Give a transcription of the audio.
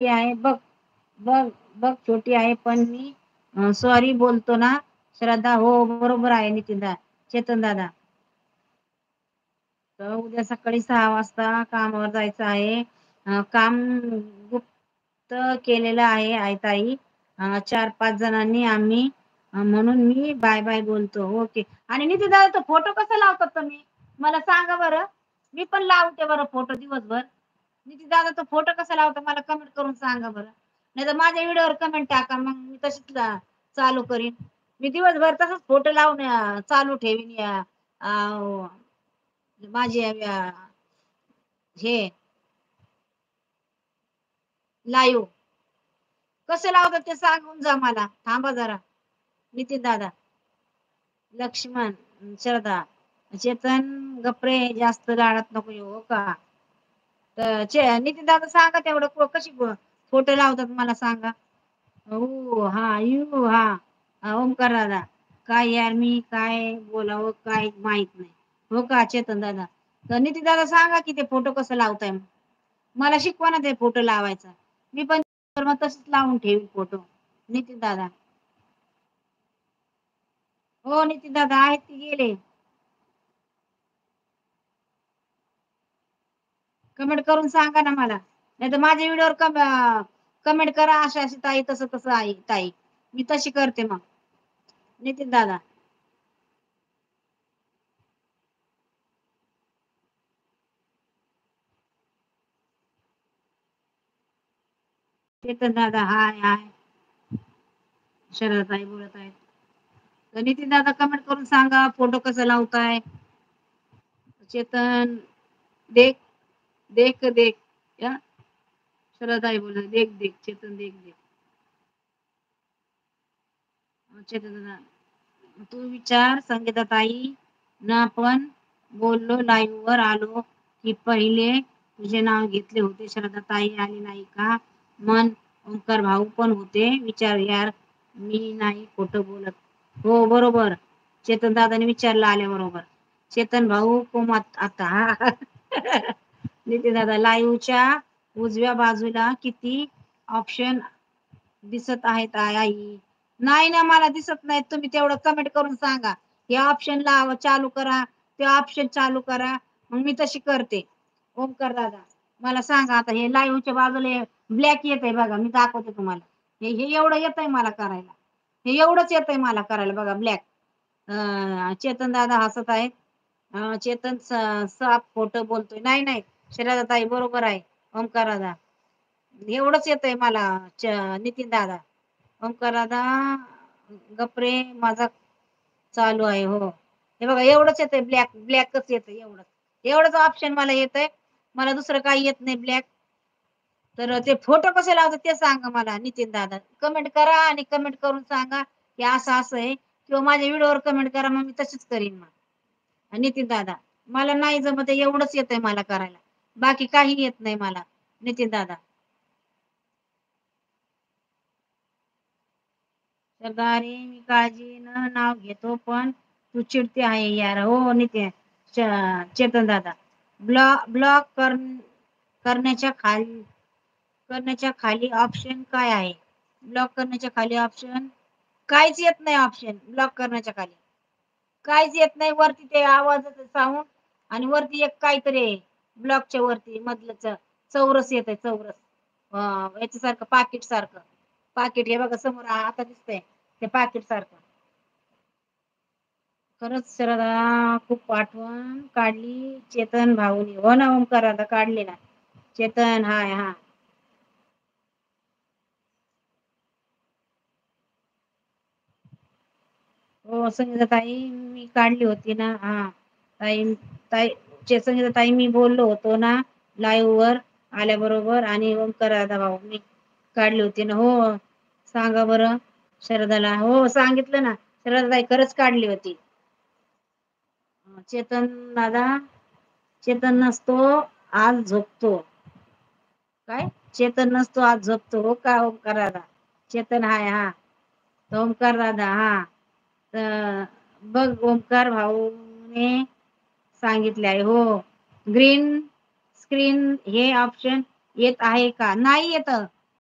ती आहे बघ, बघ, बघ छोटी आहे पण मी सॉरी बोलतो ना. श्रद्धा हो बरोबर आहे नितीन दा चेतन दादा. तर उद्या सकाळी 6 वाजता कामावर जायचं आहे. काम गुप्त केलेलं आहे ताई. 4-5 जणांनी आम्ही म्हणून मी बाय बाय बोलतो. ओके. आणि नितीन दादा तो फोटो कसा लावतात तुम्ही? मला सांगा बरं. मी पण लावते बरं फोटो दिवसभर. नितीन दादा तो फोटो कसा लावतो मला कमेंट करून सांगा बरं. नाहीतर माझ्या व्हिडिओवर कमेंट टाका मग मी तशीच चालू करीन. मी दिवसभर तसंच फोटो लावून चालू ठेवीन माझी हे लाईव्ह कसं लावतात ते सांगून जा मला. थांबा जरा. नितीन दादा, लक्ष्मण, श्रद्धा, चेतन गप्रे जास्त लाडात नको येऊ हो का. तर नितीन दादा सांगा तेवढं कशी फोटो लावतात मला सांगा. हो हा यू हा ओमकार दादा. काय यार मी काय बोलावं काय माहित नाही. हो का चेतन दादा. तर नितीन दादा सांगा की ते फोटो कसं लावताय मग. मला शिकवा ना ते फोटो लावायचा. मी पण मग तसंच लावून ठेवीन फोटो. नितीन दादा. हो नितीन दादा आहेत की गेले. कमेंट करून सांगा ना मला. नाही तर माझ्या व्हिडिओवर कमेंट करा अशी अशी ताई तसं तसं आहे ताई. मी तशी करते मग. नितीन दादा. चेतन दादा हाय हाय. शरद ताई बोलत आहेत. तर नितीन दादा कमेंट करून सांगा फोटो कसा लावताय. चेतन देख देख देख या शरद ताई बोलत देख देख चेतन देख देख. चेतन दादा तू विचार संगीता ताई ना पण बोललो लाईव्ह वर आलो की पहिले तुझे नाव घेतले होते. श्रद्धा ताई आली नाही का. मन ओंकार भाऊ पण होते. विचार यार मी नाही खोटं बोलत. हो बरोबर. चेतन दादाने विचारलं आल्याबरोबर. चेतन भाऊ कोमात आता. नितीन दादा लाईव्हच्या उजव्या बाजूला किती ऑप्शन दिसत आहेत आई. नाही ना मला दिसत नाही. तुम्ही तेवढं कमेंट करून सांगा. हे ऑप्शन लावा चालू करा. ते ऑप्शन चालू करा. मग मी तशी करते. ओमकार दादा मला सांगा आता हे लाईव्हच्या बाजूला ब्लॅक येत बघा मी दाखवते तुम्हाला. हे हे एवढं येतंय मला करायला. हे एवढंच येतंय मला करायला बघा ब्लॅक. चेतन दादा हसत आहेत. चेतन साफ खोटं बोलतोय. नाही नाही श्रद्धा ताई बरोबर आहे. ओमकार दादा एवढंच येतंय मला. नितीन दादा ओमकार दादा गपरे माझा चालू आहे. हो हे बघा एवढंच येतंय ब्लॅक ब्लॅकच येतंय एवढंच. एवढंच ऑप्शन मला येतंय. मला दुसरं काही येत नाही ब्लॅक. तर ते फोटो कसे लावतात ते सांगा मला नितीन दादा. कमेंट करा आणि कमेंट करून सांगा की असं असं आहे किंवा माझ्या व्हिडिओवर कमेंट करा मग मी तशीच करीन मग. नितीन दादा मला नाही जमत एवढंच येतंय मला करायला. बाकी काही येत नाही मला. नितीन दादा सरदारी मी काळजीनं नाव घेतो पण तू चिडते आहे यार. हो नितीन चेतन दादा ब्लॉक करण्याच्या खाली ऑप्शन काय आहे. ब्लॉक करण्याच्या खाली ऑप्शन काहीच येत नाही. ऑप्शन ब्लॉक करण्याच्या खाली काहीच येत नाही. वरती ते आवाजाचं साऊंड आणि वरती एक काहीतरी ब्लॉकच्या वरती मधलं चौरस येत आहे चौरस. याच्यासारखं पाकिट सारखं. पाकिट हे बघा समोर आता दिसतंय ते पाकिट सारखं. खरंच श्रद्धा खूप आठवण काढली चेतन भाऊनी. हो ना ओमकार आता काढली ना. चेतन हाय हा. हो संगीता ताई मी काढली होती ना. हा ताई ताई संगीता ताई मी बोललो होतो ना लाईव्ह वर आल्याबरोबर आणि ओमकार दादा भाऊ मी काढली होती ना. हो सांगा बरं शरदाला. हो सांगितलं ना शरदा ताई खरंच काढली होती. चेतन दादा चेतन नसतो आज झोपतो. काय चेतन नसतो आज झोपतो. हो का ओमकार दादा. चेतन हाय हा. ओमकार दादा हा. बघ ओमकार भाऊने सांगितले आहे. हो ग्रीन स्क्रीन हे ऑप्शन येत आहे का. नाही येत